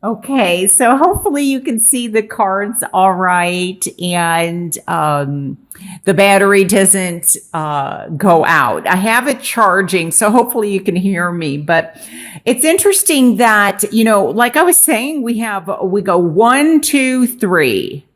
Okay, so hopefully you can see the cards all right, and the battery doesn't go out. I have it charging, so hopefully you can hear me. But it's interesting that, like I was saying, we go one, two, three.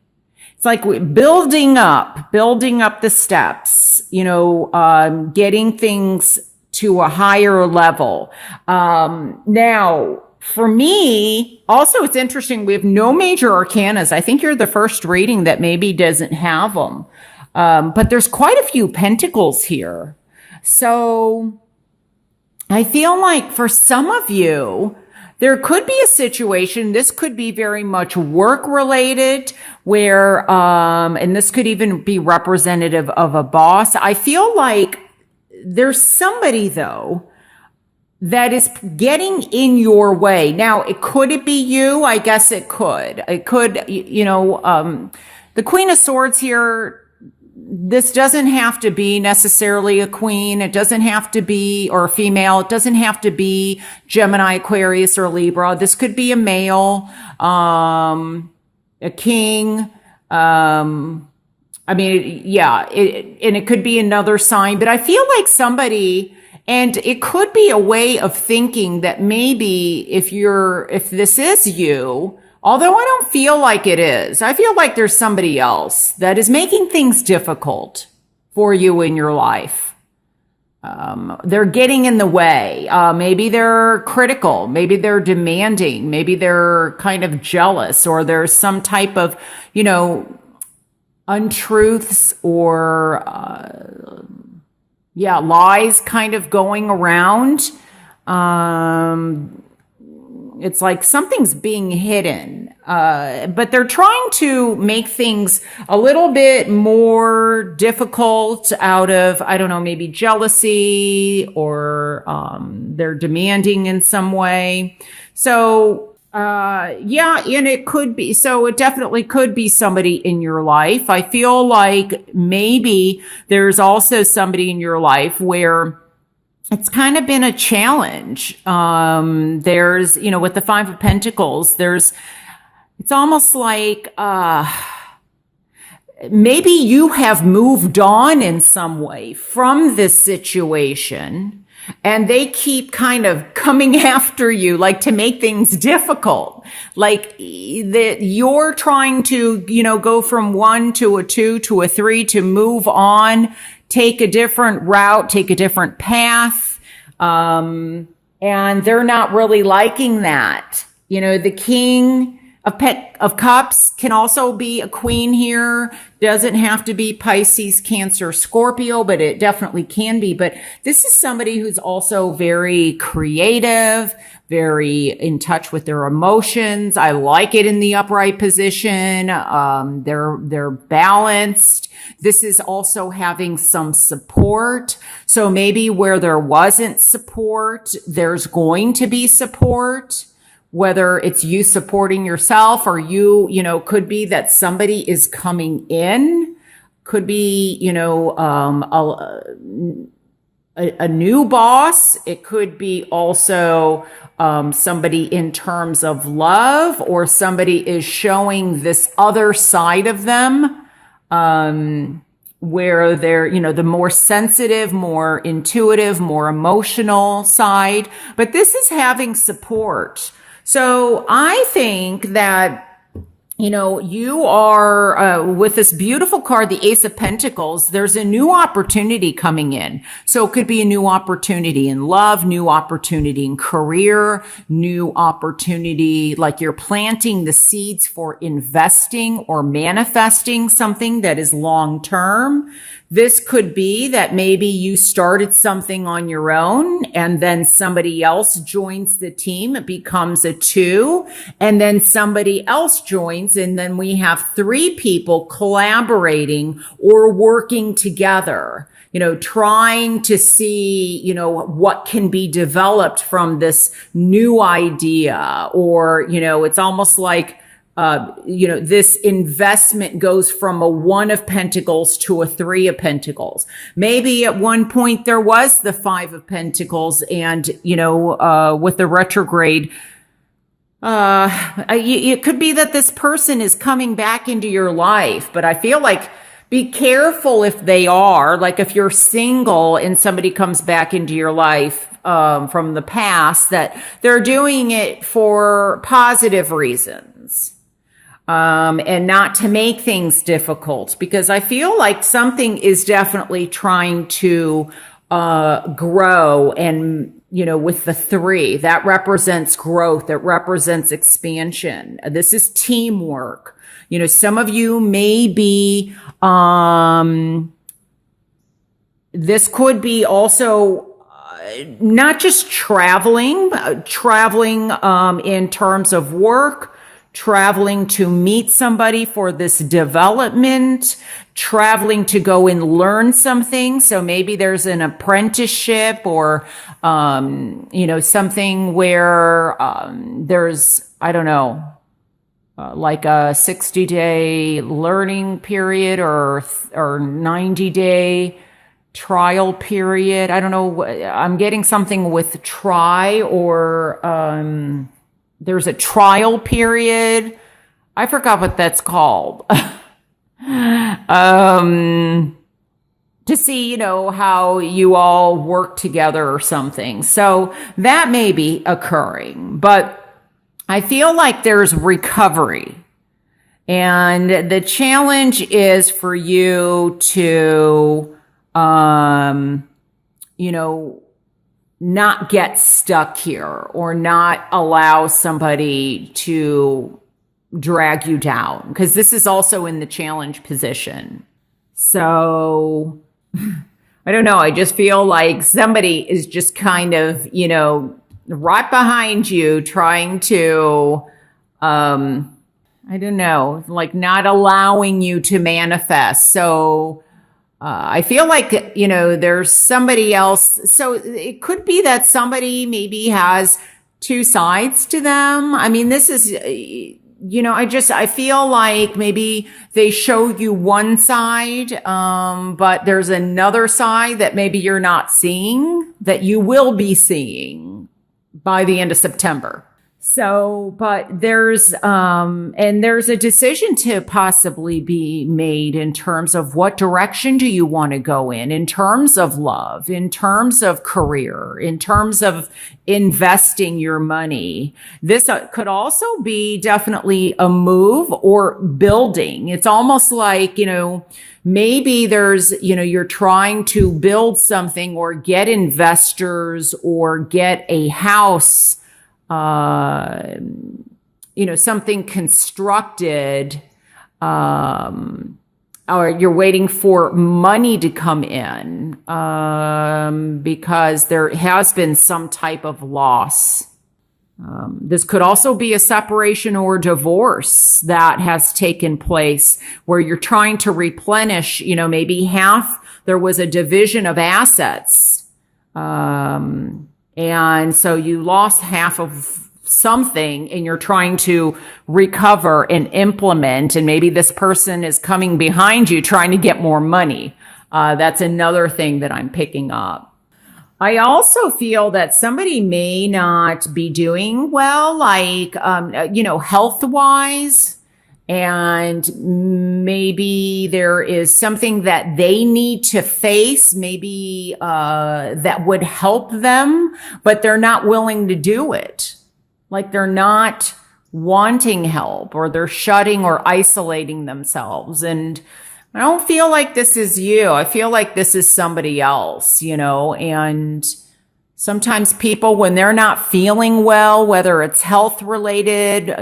It's like we're building up the steps, getting things to a higher level. Now, for me, also, it's interesting. We have no major arcanas. I think you're the first reading that maybe doesn't have them. But there's quite a few pentacles here. So I feel like for some of you, there could be a situation, this could be very much work related, where, and this could even be representative of a boss. I feel like there's somebody though that is getting in your way. Now, it be you? I guess it could. It could, the Queen of Swords here, this doesn't have to be necessarily a queen. It doesn't have to be, or a female. It doesn't have to be Gemini, Aquarius, or Libra. This could be a male, a king. And it could be another sign, but I feel like somebody, and it could be a way of thinking that maybe if this is you, although I don't feel like it is, I feel like there's somebody else that is making things difficult for you in your life. They're getting in the way. Maybe they're critical. Maybe they're demanding. Maybe they're kind of jealous, or there's some type of, untruths or, lies kind of going around. It's like something's being hidden, but they're trying to make things a little bit more difficult out of, I don't know, maybe jealousy, or they're demanding in some way. So, and it could be, so it definitely could be somebody in your life. I feel like maybe there's also somebody in your life where it's kind of been a challenge. There's, with the Five of Pentacles, it's almost like, maybe you have moved on in some way from this situation, and they keep kind of coming after you, like to make things difficult. Like that you're trying to, go from 1 to a 2 to a 3 to move on, take a different route, take a different path. And they're not really liking that. The King of Cups can also be a queen here. Doesn't have to be Pisces, Cancer, Scorpio, but it definitely can be. But this is somebody who's also very creative, very in touch with their emotions. I like it in the upright position. They're balanced. This is also having some support. So maybe where there wasn't support, there's going to be support. Whether it's you supporting yourself, or could be that somebody is coming in, could be, a new boss. It could be also, somebody in terms of love, or somebody is showing this other side of them, where they're, the more sensitive, more intuitive, more emotional side. But this is having support. So I think that, you are, with this beautiful card, the Ace of Pentacles, there's a new opportunity coming in. So it could be a new opportunity in love, new opportunity in career, new opportunity, like you're planting the seeds for investing or manifesting something that is long term. This could be that maybe you started something on your own, and then somebody else joins the team. It becomes a 2, and then somebody else joins, and then we have 3 people collaborating or working together, trying to see, what can be developed from this new idea. Or, it's almost like, this investment goes from a 1 of Pentacles to a 3 of Pentacles. Maybe at one point there was the 5 of Pentacles, and, with the retrograde, It could be that this person is coming back into your life, but I feel like be careful if they are. Like if you're single and somebody comes back into your life from the past, that they're doing it for positive reasons and not to make things difficult. Because I feel like something is definitely trying to grow, and with the 3, that represents growth, that represents expansion. This is teamwork. Some of you may be, this could be also not just traveling in terms of work, traveling to meet somebody for this development, traveling to go and learn something. So maybe there's an apprenticeship or, something where there's, I don't know, like a 60-day learning period or 90-day trial period. I don't know. I'm getting something with try or there's a trial period. I forgot what that's called. To see, how you all work together or something. So that may be occurring, but I feel like there's recovery. And the challenge is for you to, not get stuck here or not allow somebody to drag you down, because this is also in the challenge position. So I don't know. I just feel like somebody is just kind of, right behind you trying to, I don't know, like not allowing you to manifest. So I feel like, there's somebody else. So it could be that somebody maybe has 2 sides to them. I mean, this is, I feel like maybe they show you one side, but there's another side that maybe you're not seeing, that you will be seeing by the end of September. So, but there's a decision to possibly be made in terms of what direction do you want to go in terms of love, in terms of career, in terms of investing your money. This could also be definitely a move or building. It's almost like, maybe there's, you're trying to build something or get investors or get a house, something constructed, or you're waiting for money to come in, because there has been some type of loss. This could also be a separation or divorce that has taken place where you're trying to replenish, maybe there was a division of assets. And so you lost half of something and you're trying to recover and implement. And maybe this person is coming behind you trying to get more money. That's another thing that I'm picking up. I also feel that somebody may not be doing well, like, health-wise. And maybe there is something that they need to face, maybe that would help them, but they're not willing to do it. Like they're not wanting help, or they're shutting or isolating themselves. And I don't feel like this is you. I feel like this is somebody else, and sometimes people, when they're not feeling well, whether it's health related,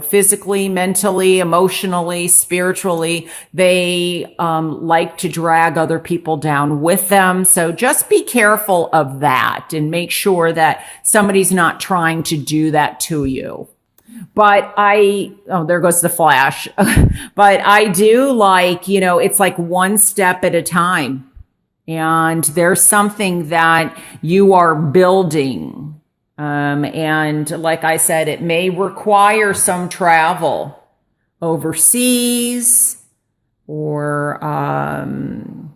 physically, mentally, emotionally, spiritually, they like to drag other people down with them. So just be careful of that and make sure that somebody's not trying to do that to you. But there goes the flash. But I do like, it's like one step at a time. And there's something that you are building. And like I said, it may require some travel overseas, or, I'm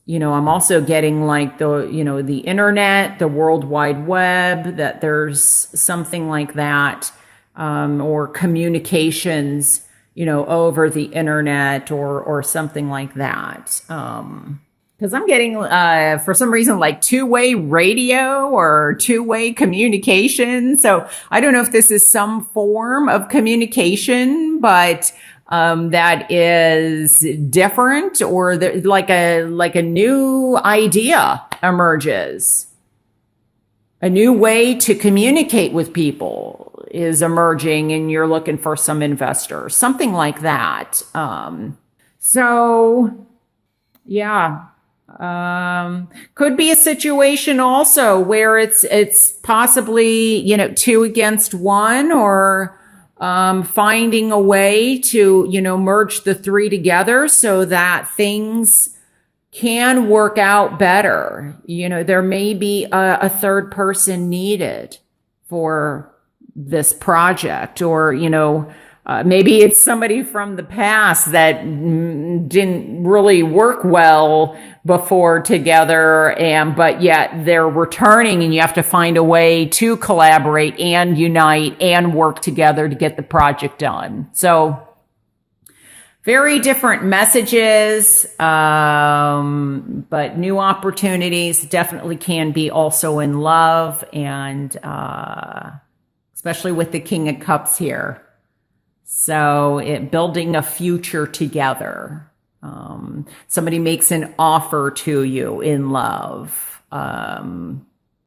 also getting like the internet, the World Wide Web, that there's something like that or communications, over the internet or something like that. Because I'm getting, for some reason, like two-way radio or two-way communication. So I don't know if this is some form of communication, but that is different, or like a new idea emerges. A new way to communicate with people is emerging, and you're looking for some investors, something like that. So yeah. Could be a situation also where it's possibly, two against one, or finding a way to, merge the three together so that things can work out better. There may be a third person needed for this project, or, maybe it's somebody from the past that didn't really work well before together, but yet they're returning, and you have to find a way to collaborate and unite and work together to get the project done. So very different messages, but new opportunities definitely can be also in love, and especially with the King of Cups here. So building a future together. Somebody makes an offer to you in love.